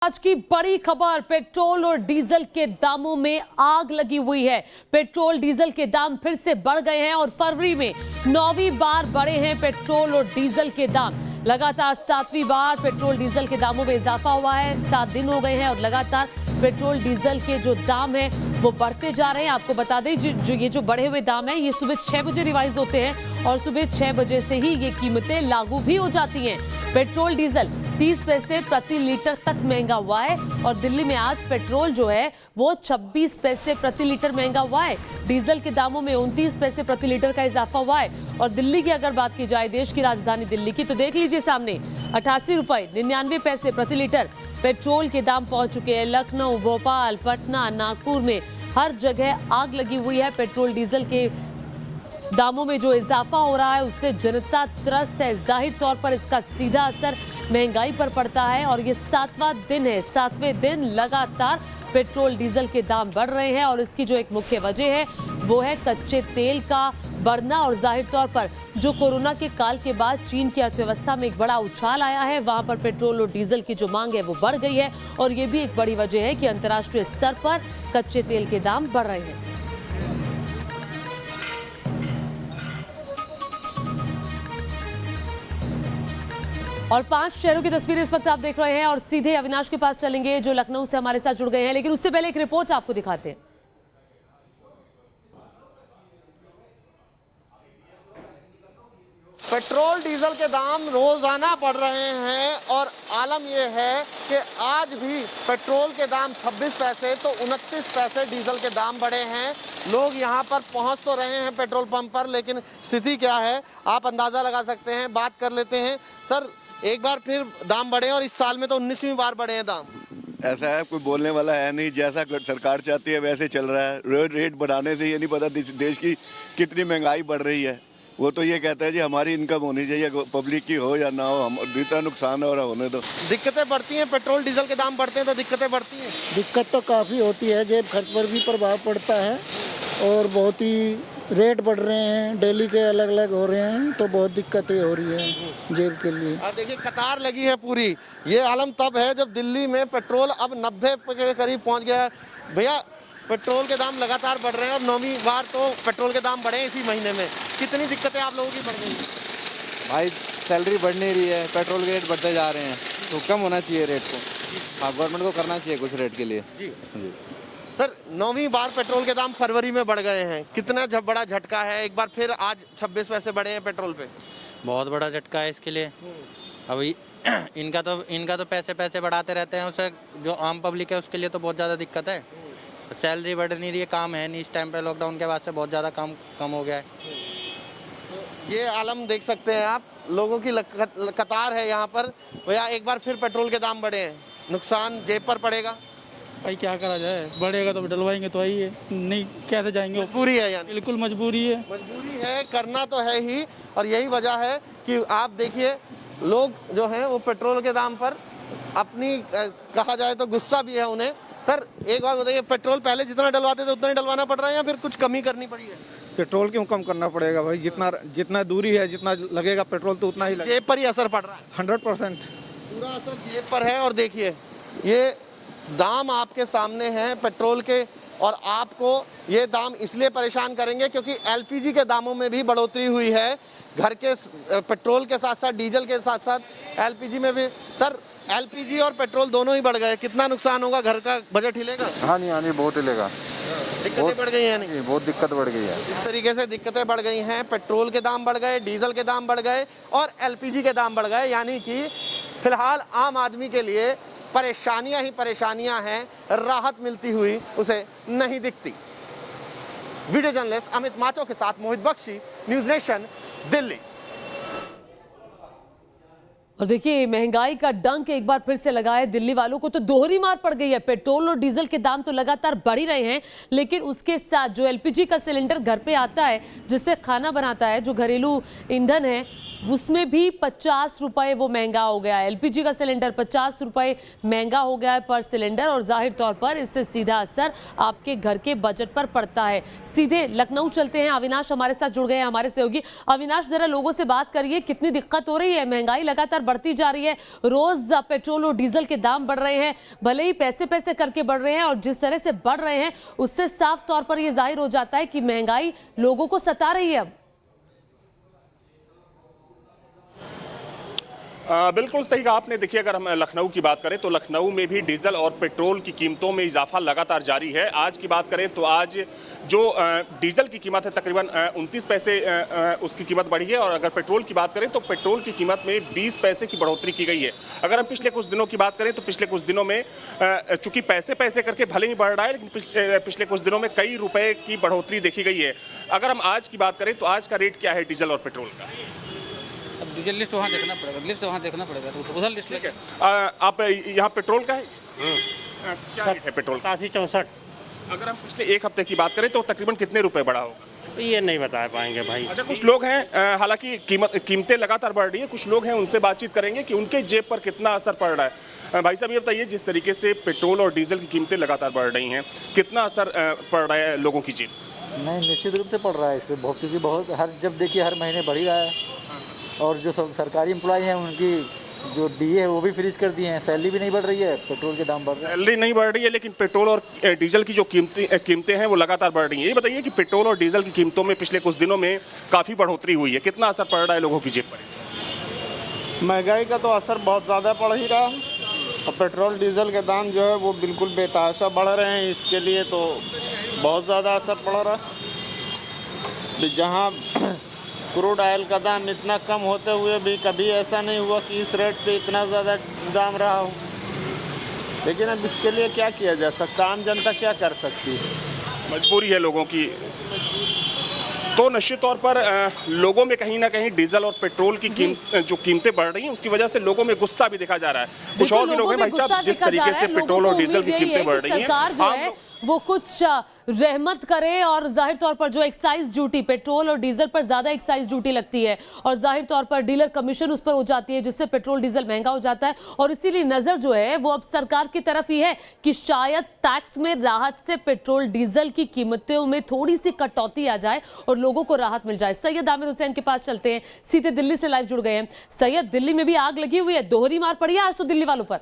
आज की बड़ी खबर, पेट्रोल और डीजल के दामों में आग लगी हुई है। पेट्रोल डीजल के दाम फिर से बढ़ गए हैं और फरवरी में 9वीं बार बढ़े हैं पेट्रोल और डीजल के दाम। लगातार 7वीं बार पेट्रोल डीजल के दामों में इजाफा हुआ है। 7 दिन हो गए हैं और लगातार पेट्रोल डीजल के जो दाम हैं वो बढ़ते जा रहे हैं। आपको बता दें ये जो बढ़े हुए दाम हैं ये सुबह 6 बजे रिवाइज होते हैं और सुबह 6 बजे से ही ये कीमतें लागू भी हो जाती हैं। पेट्रोल डीजल 30 पैसे प्रति लीटर तक महंगा हुआ है और दिल्ली में आज पेट्रोल जो है वो 26 पैसे प्रति लीटर महंगा हुआ है। डीजल के दामों में 29 पैसे प्रति लीटर का इजाफा हुआ है। और दिल्ली की अगर बात की जाए, देश की राजधानी दिल्ली की, तो देख लीजिए सामने 88 रुपए 99 पैसे प्रति लीटर पेट्रोल के दाम पहुंच चुके हैं। लखनऊ, भोपाल, पटना, नागपुर में हर जगह आग लगी हुई है। पेट्रोल डीजल के दामों में जो इजाफा हो रहा है उससे जनता त्रस्त है। जाहिर तौर पर इसका सीधा असर महंगाई पर पड़ता है और ये 7वां दिन है, 7वें दिन लगातार पेट्रोल डीजल के दाम बढ़ रहे हैं। और इसकी जो एक मुख्य वजह है वो है कच्चे तेल का बढ़ना। और जाहिर तौर पर जो कोरोना के काल के बाद चीन की अर्थव्यवस्था में एक बड़ा उछाल आया है, वहां पर पेट्रोल और डीजल की जो मांग है वो बढ़ गई है और ये भी एक बड़ी वजह है कि अंतर्राष्ट्रीय स्तर पर कच्चे तेल के दाम बढ़ रहे हैं। और 5 शहरों की तस्वीरें इस वक्त आप देख रहे हैं और सीधे अविनाश के पास चलेंगे जो लखनऊ से हमारे साथ जुड़ गए हैं, लेकिन उससे पहले एक रिपोर्ट आपको दिखाते हैं। पेट्रोल डीजल के दाम रोजाना बढ़ रहे हैं और आलम यह है कि आज भी पेट्रोल के दाम 26 पैसे तो 29 पैसे डीजल के दाम बढ़े हैं। लोग यहां पर पहुंच तो रहे हैं पेट्रोल पंप पर, लेकिन स्थिति क्या है आप अंदाजा लगा सकते हैं। बात कर लेते हैं। सर, एक बार फिर दाम बढ़े और इस साल में तो 19वीं बार बढ़े हैं दाम। ऐसा है, कोई बोलने वाला है नहीं। जैसा सरकार चाहती है वैसे चल रहा है। रेट बढ़ाने से ये नहीं पता देश की कितनी महंगाई बढ़ रही है। वो तो ये कहता है जी हमारी इनकम होनी चाहिए, पब्लिक की हो या ना हो, हम जितना नुकसान हो रहा होने दो। दिक्कतें बढ़ती हैं, पेट्रोल डीजल के दाम बढ़ते हैं तो दिक्कतें बढ़ती हैं। दिक्कत तो काफ़ी होती है, जेब खर्च पर भी प्रभाव पड़ता है और बहुत ही रेट बढ़ रहे हैं, डेली के अलग अलग हो रहे हैं तो बहुत दिक्कतें हो रही हैं जेब के लिए। देखिए कतार लगी है पूरी। ये आलम तब है जब दिल्ली में पेट्रोल अब 90 के करीब पहुंच गया है। भैया, पेट्रोल के दाम लगातार बढ़ रहे हैं और 9वीं बार तो पेट्रोल के दाम बढ़े इसी महीने में। कितनी दिक्कतें आप लोगों की बढ़ गई? भाई सैलरी बढ़ नहीं रही है, पेट्रोल के रेट बढ़ते जा रहे हैं तो कम होना चाहिए रेट को। हाँ, गवर्नमेंट को करना चाहिए कुछ रेट के लिए। जी सर, 9वीं बार पेट्रोल के दाम फरवरी में बढ़ गए हैं। कितना बड़ा झटका है। एक बार फिर आज 26 पैसे बढ़े हैं पेट्रोल पे। बहुत बड़ा झटका है इसके लिए। अभी इनका तो पैसे बढ़ाते रहते हैं, उससे जो आम पब्लिक है उसके लिए तो बहुत ज़्यादा दिक्कत है। सैलरी बढ़ नहीं रही है, काम है नहीं। इस टाइम पे लॉकडाउन के बाद से बहुत ज़्यादा काम कम हो गया है। ये आलम देख सकते हैं आप, लोगों की कतार है यहाँ पर। भैया, एक बार फिर पेट्रोल के दाम बढ़े हैं, नुकसान जेब पर पड़ेगा। भाई क्या करा जाए, बढ़ेगा तो डलवाएंगे तो आई है, नहीं कैसे जाएंगे। मजबूरी है, यानी बिल्कुल मजबूरी है। मजबूरी है, करना तो है ही। और यही वजह है कि आप देखिए लोग जो हैं वो पेट्रोल के दाम पर अपनी कहा जाए तो गुस्सा भी है उन्हें। सर, एक बात बताइए, पेट्रोल पहले जितना डलवाते थे उतना ही डलवाना पड़ रहा है या फिर कुछ कमी करनी पड़ी है? पेट्रोल क्यों कम करना पड़ेगा भाई, जितना दूरी है जितना लगेगा पेट्रोल तो उतना ही लगेगा। जेब पर ही असर पड़ रहा है। 100% पूरा असर जेब पर है। और देखिए ये दाम आपके सामने हैं पेट्रोल के, और आपको ये दाम इसलिए परेशान करेंगे क्योंकि एलपीजी के दामों में भी बढ़ोतरी हुई है। घर के पेट्रोल के साथ साथ डीजल के साथ साथ एलपीजी में भी। सर, एलपीजी और पेट्रोल दोनों ही बढ़ गए, कितना नुकसान होगा? घर का बजट हिलेगा? हाँ नहीं, बहुत हिलेगा। दिक्कतें बढ़ गई हैं। नहीं, बहुत दिक्कत बढ़ गई है। इस तरीके से दिक्कतें बढ़ गई हैं। पेट्रोल के दाम बढ़ गए, डीजल के दाम बढ़ गए और एलपीजी के दाम बढ़ गए। यानी कि फिलहाल आम आदमी के लिए परेशानियां ही परेशानियां हैं, राहत मिलती हुई उसे नहीं दिखती। वीडियो जर्नलिस्ट अमित माचो के साथ मोहित बख्शी, न्यूज नेशन, दिल्ली। और देखिए महंगाई का डंक एक बार फिर से लगा है। दिल्ली वालों को तो दोहरी मार पड़ गई है। पेट्रोल और डीजल के दाम तो लगातार बढ़ ही रहे हैं, लेकिन उसके साथ जो एलपीजी का सिलेंडर घर पे आता है जिससे खाना बनाता है, जो घरेलू ईंधन है, उसमें भी 50 रुपए वो महंगा हो गया है। एलपीजी का सिलेंडर 50 रुपए महंगा हो गया है पर सिलेंडर। और जाहिर तौर पर इससे सीधा असर आपके घर के बजट पर पड़ता है। सीधे लखनऊ चलते हैं, अविनाश हमारे साथ जुड़ गए हैं, हमारे सहयोगी। अविनाश, जरा लोगों से बात करिए, कितनी दिक्कत हो रही है? महंगाई लगातार बढ़ती जा रही है। रोज पेट्रोल और डीजल के दाम बढ़ रहे हैं, भले ही पैसे पैसे करके बढ़ रहे हैं, और जिस तरह से बढ़ रहे हैं उससे साफ तौर पर यह जाहिर हो जाता है कि महंगाई लोगों को सता रही है। अब बिल्कुल सही कहा आपने। देखिए, अगर हम लखनऊ की बात करें तो लखनऊ में भी डीजल और पेट्रोल की कीमतों में इजाफा लगातार जारी है। आज की बात करें तो आज जो डीजल की कीमत है तकरीबन 29 पैसे उसकी कीमत बढ़ी है, और अगर पेट्रोल की बात करें तो पेट्रोल की कीमत में 20 पैसे की बढ़ोतरी की गई है। अगर हम पिछले कुछ दिनों की बात करें तो पिछले कुछ दिनों में चूंकि पैसे पैसे करके भले ही बढ़ रहा है, लेकिन पिछले कुछ दिनों में कई रुपए की बढ़ोतरी देखी गई है। अगर हम आज की बात करें तो आज का रेट क्या है डीजल और पेट्रोल का? अब डीजल लिस्ट वहाँ देखना पड़ेगा, लिस्ट वहाँ देखना पड़ेगा, तो उधर लिस्ट लेके। आप यहाँ पेट्रोल का है क्या रेट है पेट्रोल? 84-64। अगर हम पिछले एक हफ्ते की बात करें तो तकरीबन कितने रुपए बढ़ा होगा? ये नहीं बता पाएंगे भाई। अच्छा, कुछ लोग हैं, हालांकि कीमतें लगातार बढ़ रही है, कुछ लोग हैं उनसे बातचीत करेंगे कि उनके जेब पर कितना असर पड़ रहा है। भाई साहब, ये बताइए, जिस तरीके से पेट्रोल और डीजल की कीमतें लगातार बढ़ रही हैं, कितना असर पड़ रहा है लोगों की जेब? नहीं, निश्चित रूप से पड़ रहा है इस पर बहुत, क्योंकि बहुत हर जब देखिए हर महीने बढ़ ही रहा है, और जो सरकारी एम्प्लॉय हैं उनकी जो डीए है वो भी फ्रीज कर दिए हैं, सैलरी भी नहीं बढ़ रही है, पेट्रोल के दाम बढ़ रहे हैं। सैलरी नहीं बढ़ रही है, लेकिन पेट्रोल और डीजल की जो कीमतें हैं वो लगातार बढ़ रही हैं। ये बताइए कि पेट्रोल और डीजल की कीमतों में पिछले कुछ दिनों में काफ़ी बढ़ोतरी हुई है, कितना असर पड़ रहा है लोगों की जेब पर? महंगाई का तो असर बहुत ज़्यादा पड़ ही रहा है, और पेट्रोल डीजल के दाम जो है वो बिल्कुल बेतहाशा बढ़ रहे हैं, इसके लिए तो बहुत ज़्यादा असर पड़ रहा है। जहाँ क्रूड ऑयल का दाम इतना कम होते हुए भी कभी ऐसा नहीं हुआ कि इस रेट पे इतना ज़्यादा दाम रहा हो, लेकिन अब इसके लिए क्या किया जा सकता, आम जनता क्या कर सकती है? मजबूरी है लोगों की। तो निश्चित तौर पर लोगों में कहीं ना कहीं डीजल और पेट्रोल की जो कीमतें बढ़ रही हैं उसकी वजह से लोगों में गुस्सा भी देखा जा रहा है। कुछ और भी लोग हैं भाई साहब, जिस तरीके से पेट्रोल और डीजल की कीमतें बढ़ रही हैं, वो कुछ रहमत करे, और जाहिर तौर पर जो एक्साइज ड्यूटी पेट्रोल और डीजल पर ज्यादा एक्साइज ड्यूटी लगती है, और जाहिर तौर पर डीलर कमीशन उस पर हो जाती है, जिससे पेट्रोल डीजल महंगा हो जाता है। और इसीलिए नजर जो है वो अब सरकार की तरफ ही है कि शायद टैक्स में राहत से पेट्रोल डीजल की कीमतों में थोड़ी सी कटौती आ जाए और लोगों को राहत मिल जाए। सैयद आमिर हुसैन के पास चलते हैं, सीधे दिल्ली से लाइव जुड़ गए हैं। सैयद, दिल्ली में भी आग लगी हुई है, दोहरी मार पड़ी है आज तो दिल्ली वालों पर।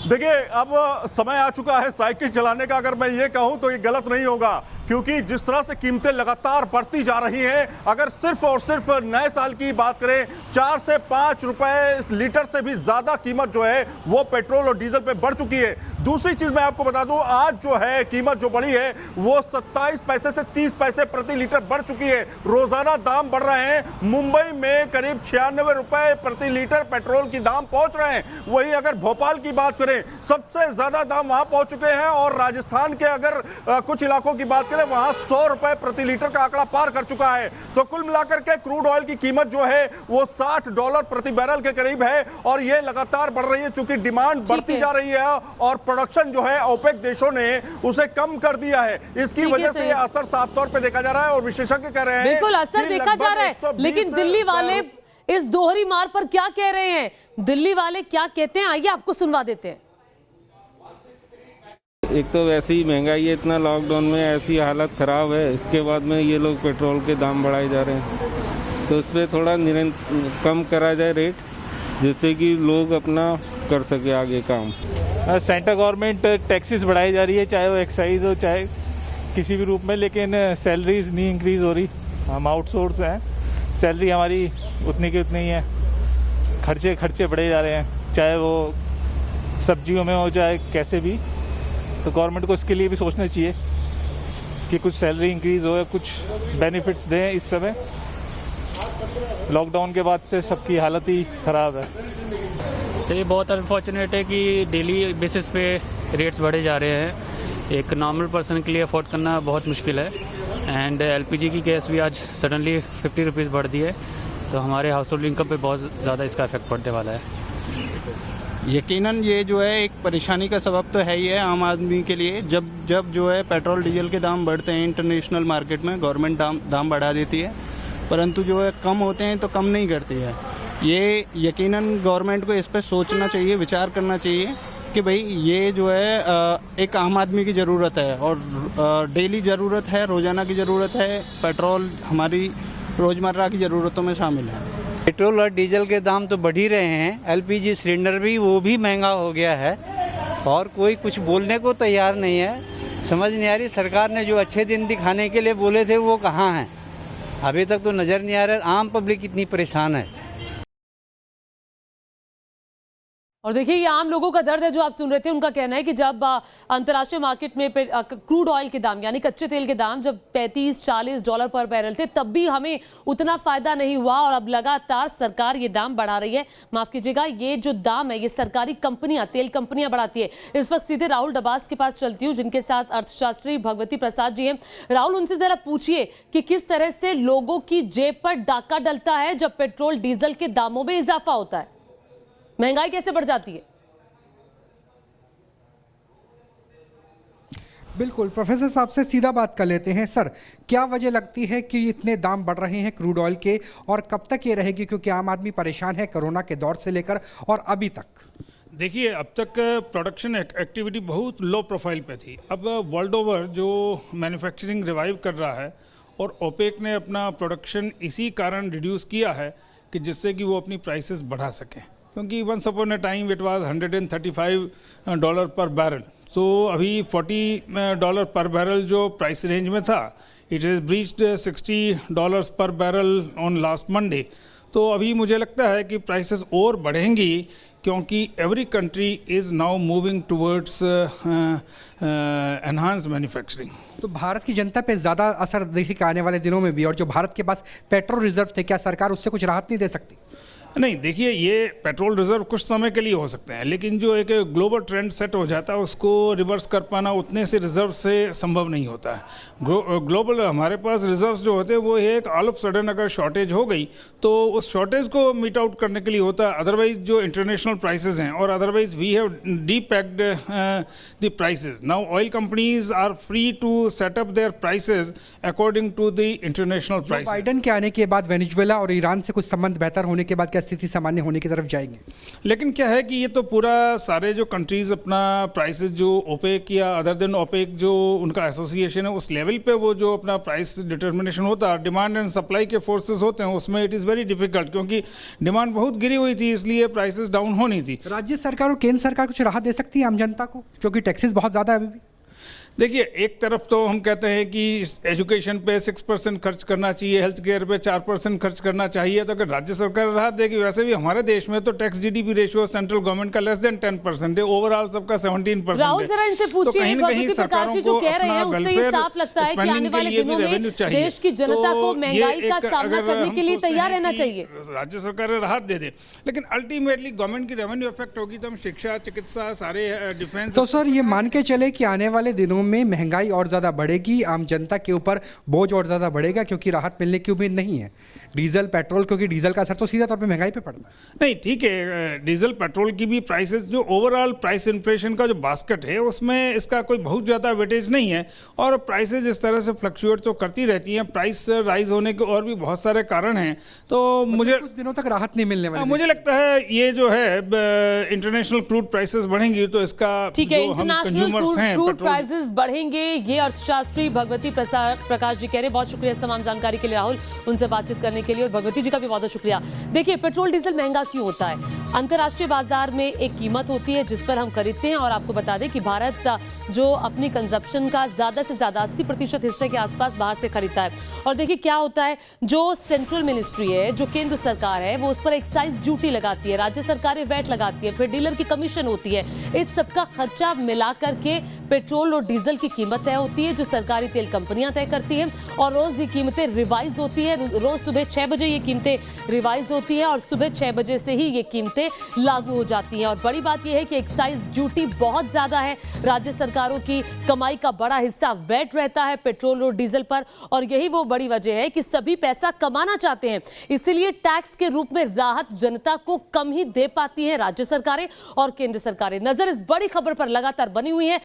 देखिए, अब समय आ चुका है साइकिल चलाने का। अगर मैं ये कहूं तो ये गलत नहीं होगा, क्योंकि जिस तरह से कीमतें लगातार बढ़ती जा रही हैं, अगर सिर्फ और सिर्फ नए साल की बात करें 4 से 5 रुपए लीटर से भी ज़्यादा कीमत जो है वो पेट्रोल और डीजल पे बढ़ चुकी है। दूसरी चीज़ मैं आपको बता दूं, आज जो है कीमत जो बढ़ी है वो 27 पैसे से 30 पैसे प्रति लीटर बढ़ चुकी है। रोज़ाना दाम बढ़ रहे हैं। मुंबई में करीब 96 रुपए प्रति लीटर पेट्रोल की दाम पहुँच रहे हैं। वहीं अगर भोपाल की बात करें, सबसे ज़्यादा दाम वहाँ पहुँच चुके हैं, और राजस्थान के अगर कुछ इलाकों की बात करें वहां 100 रुपए प्रति लीटर का आंकड़ा पार कर चुका है। तो कुल मिलाकर के क्रूड ऑयल की कीमत जो है वो $60 प्रति बैरल के करीब है, और ये लगातार बढ़ रही है चूंकि डिमांड बढ़ती जा रही है और प्रोडक्शन जो है ओपेक देशों ने उसे कम कर दिया है। इसकी वजह से ये असर साफ तौर पे देखा जा रहा है, और विशेषज्ञ कह रहे हैं बिल्कुल असर देखा जा रहा है। लेकिन दिल्ली वाले इस दोहरी मार पर क्या कह रहे हैं, दिल्ली वाले क्या कहते हैं, आइए आपको सुनवा देते हैं। एक तो वैसे ही महंगाई है, इतना लॉकडाउन में ऐसी हालत ख़राब है, इसके बाद में ये लोग पेट्रोल के दाम बढ़ाए जा रहे हैं, तो इस पर थोड़ा कम करा जाए रेट, जिससे कि लोग अपना कर सके आगे काम। सेंट्रल गवर्नमेंट टैक्सेस बढ़ाई जा रही है, चाहे वो एक्साइज हो चाहे किसी भी रूप में, लेकिन सैलरीज नहीं इंक्रीज़ हो रही। हम आउटसोर्स हैं, सैलरी हमारी उतनी की उतनी ही है, खर्चे बढ़े जा रहे हैं, चाहे वो सब्जियों में हो चाहे कैसे भी। तो गवर्नमेंट को इसके लिए भी सोचना चाहिए कि कुछ सैलरी इंक्रीज हो या कुछ बेनिफिट्स दें। इस समय लॉकडाउन के बाद से सबकी हालत ही ख़राब है। सर, ये बहुत अनफॉर्चुनेट है कि डेली बेसिस पे रेट्स बढ़े जा रहे हैं। एक नॉर्मल पर्सन के लिए अफोर्ड करना बहुत मुश्किल है, एंड एलपीजी की गैस भी आज सडनली 50 रुपीज़ बढ़ दी है, तो हमारे हाउस होल्ड इनकम पे बहुत ज़्यादा इसका इफेक्ट पड़ने वाला है। यकीनन ये जो है एक परेशानी का सबब तो है ही है आम आदमी के लिए। जब जो है पेट्रोल डीजल के दाम बढ़ते हैं इंटरनेशनल मार्केट में, गवर्नमेंट दाम बढ़ा देती है, परंतु जो है कम होते हैं तो कम नहीं करती है। ये यकीनन गवर्नमेंट को इस पर सोचना चाहिए, विचार करना चाहिए कि भाई ये जो है एक आम आदमी की ज़रूरत है, और डेली ज़रूरत है, रोज़ाना की ज़रूरत है। पेट्रोल हमारी रोज़मर्रा की ज़रूरतों में शामिल है। पेट्रोल और डीजल के दाम तो बढ़ ही रहे हैं, एलपीजी सिलेंडर भी वो भी महंगा हो गया है और कोई कुछ बोलने को तैयार नहीं है। समझ नहीं आ रही सरकार ने जो अच्छे दिन दिखाने के लिए बोले थे वो कहाँ हैं, अभी तक तो नज़र नहीं आ रहा। आम पब्लिक इतनी परेशान है। और देखिए ये आम लोगों का दर्द है जो आप सुन रहे थे। उनका कहना है कि जब अंतर्राष्ट्रीय मार्केट में क्रूड ऑयल के दाम यानी कच्चे तेल के दाम जब $35-40 पर बैरल थे तब भी हमें उतना फायदा नहीं हुआ और अब लगातार सरकार ये दाम बढ़ा रही है। माफ कीजिएगा, ये जो दाम है ये सरकारी कंपनियां, तेल कंपनियां बढ़ाती है। इस वक्त सीधे राहुल डबास के पास चलती हूँ जिनके साथ अर्थशास्त्री भगवती प्रसाद जी हैं। राहुल, उनसे जरा पूछिए कि किस तरह से लोगों की जेब पर डाका डलता है जब पेट्रोल डीजल के दामों में इजाफा होता है, महंगाई कैसे बढ़ जाती है? बिल्कुल, प्रोफेसर साहब से सीधा बात कर लेते हैं। सर, क्या वजह लगती है कि इतने दाम बढ़ रहे हैं क्रूड ऑयल के और कब तक ये रहेगी, क्योंकि आम आदमी परेशान है कोरोना के दौर से लेकर और अभी तक? देखिए, अब तक प्रोडक्शन एक्टिविटी बहुत लो प्रोफाइल पे थी। अब वर्ल्ड ओवर जो मैन्युफैक्चरिंग रिवाइव कर रहा है और ओपेक ने अपना प्रोडक्शन इसी कारण रिड्यूस किया है कि जिससे कि वो अपनी प्राइसेस बढ़ा सकें, क्योंकि once upon a time it was $135 पर बैरल। सो अभी $40 पर बैरल जो प्राइस रेंज में था, इट हैज़ ब्रीच्ड $60 पर बैरल ऑन लास्ट मंडे। तो अभी मुझे लगता है कि प्राइसेस और बढ़ेंगी क्योंकि every country is now moving towards enhance manufacturing. तो भारत की जनता पे ज़्यादा असर देखेगा आने वाले दिनों में भी, और जो भारत के पास पेट्रोल रिजर्व थे, क्या सरकार उससे कुछ राहत नहीं दे सकती? नहीं, देखिए, ये पेट्रोल रिजर्व कुछ समय के लिए हो सकते हैं, लेकिन जो एक ग्लोबल ट्रेंड सेट हो जाता है उसको रिवर्स कर पाना उतने से रिजर्व से संभव नहीं होता है। ग्लोबल हमारे पास रिजर्व्स जो होते हैं वो एक ऑल ऑफ सडन अगर शॉर्टेज हो गई तो उस शॉर्टेज को मीट आउट करने के लिए होता है। अदरवाइज जो इंटरनेशनल प्राइसेस हैं, और otherwise we have depegged the prices. Now oil companies are free to set up their prices according to the international prices. Biden के आने के बाद वेनेजुएला और ईरान से कुछ संबंध बेहतर होने के बाद क्या स्थिति सामान्य होने की तरफ जाएंगे? लेकिन क्या है कि ये तो पूरा सारे जो कंट्रीज अपना प्राइसेस जो ओपेक या अदर देन ओपेक जो उनका एसोसिएशन है उस लेवल पे वो जो अपना प्राइस डिटर्मिनेशन होता है, डिमांड एंड सप्लाई के फोर्सेस होते हैं, उसमें इट इज़ वेरी डिफिकल्ट क्योंकि डिमांड बहुत गिरी हुई थी, इसलिए प्राइसेस डाउन होनी थी। राज्य सरकार और केंद्र सरकार कुछ राहत दे सकती है आम जनता को, क्योंकि टैक्सेस बहुत ज़्यादा है अभी भी? देखिए, एक तरफ तो हम कहते हैं कि एजुकेशन पे 6% खर्च करना चाहिए, हेल्थ केयर पे 4% खर्च करना चाहिए, तो अगर राज्य सरकार राहत देगी, वैसे भी हमारे देश में तो tax GDP ratio central government का लेस देन 10% है, ओवरऑल सबका 17% राहुल, जरा इनसे पूछिए, भगवती प्रकाश जी जो कह रहे हैं उससे ये साफ लगता है कि आने वाले दिनों में देश की जनता को महंगाई का सामना करने के लिए तैयार रहना चाहिए। राज्य सरकार राहत दे दे, लेकिन अल्टीमेटली गवर्नमेंट की रेवेन्यू इफेक्ट होगी तो हम शिक्षा, चिकित्सा, सारे डिफेंस। तो सर, ये मान के चले कि आने वाले दिनों में महंगाई और ज्यादा बढ़ेगी, आम जनता के ऊपर बोझ और ज्यादा बढ़ेगा, क्योंकि राहत मिलने की उम्मीद नहीं है। डीजल, पेट्रोल, क्योंकि डीजल का असर तो सीधा तौर पे महंगाई पे पड़ता है। नहीं, ठीक है, डीजल पेट्रोल की भी प्राइसेस जो ओवरऑल प्राइस इन्फ्लेशन का जो बास्केट है उसमें इसका कोई बहुत ज़्यादा वेटेज नहीं है, और प्राइसेस इस तरह से फ्लक्चुएट तो करती रहती हैं। प्राइस राइज होने के और भी बहुत सारे कारण हैं, तो मुझे कुछ दिनों तक राहत नहीं मिलने वाली। मुझे लगता है ये जो है इंटरनेशनल क्रूड प्राइसेस बढ़ेंगी तो इसका ठीक है, जो हम कंज्यूमर्स हैं क्रूड प्राइसेस बढ़ेंगे, ये अर्थशास्त्री भगवती प्रकाश जी कह रहे हैं। बहुत शुक्रिया इस तमाम जानकारी के लिए राहुल, उनसे बातचीत करने के लिए, और भगवती जी का भी बहुत शुक्रिया। देखिए, पेट्रोल डीजल महंगा क्यों होता है? अंतर्राष्ट्रीय बाजार में एक कीमत होती है जिस पर हम खरीदते हैं, और आपको बता दें कि भारत जो अपनी कंजप्शन का ज्यादा से ज्यादा 80% हिस्से के आसपास बाहर से खरीदता है। और देखिए क्या होता है, जो सेंट्रल मिनिस्ट्री है, जो केंद्र सरकार है, वो उस पर एक्साइज ड्यूटी लगाती है, राज्य सरकारें वैट लगाती है, फिर डीलर की कमीशन होती है। इस सबका खर्चा मिला करके पेट्रोल और डीजल की कीमत तय होती है जो सरकारी तेल कंपनियां तय करती हैं, और रोज ये कीमतें रिवाइज होती है। रोज सुबह 6 बजे ये कीमतें रिवाइज होती है और सुबह 6 बजे से ही ये कीमतें लागू हो जाती हैं। और बड़ी बात यह है कि एक्साइज ड्यूटी बहुत ज्यादा है, राज्य सरकारों की कमाई का बड़ा हिस्सा वैट रहता है पेट्रोल और डीजल पर, और यही वो बड़ी वजह है कि सभी पैसा कमाना चाहते हैं, इसीलिए टैक्स के रूप में राहत जनता को कम ही दे पाती है राज्य सरकारें और केंद्र सरकारें। नजर इस बड़ी खबर पर लगातार बनी हुई है।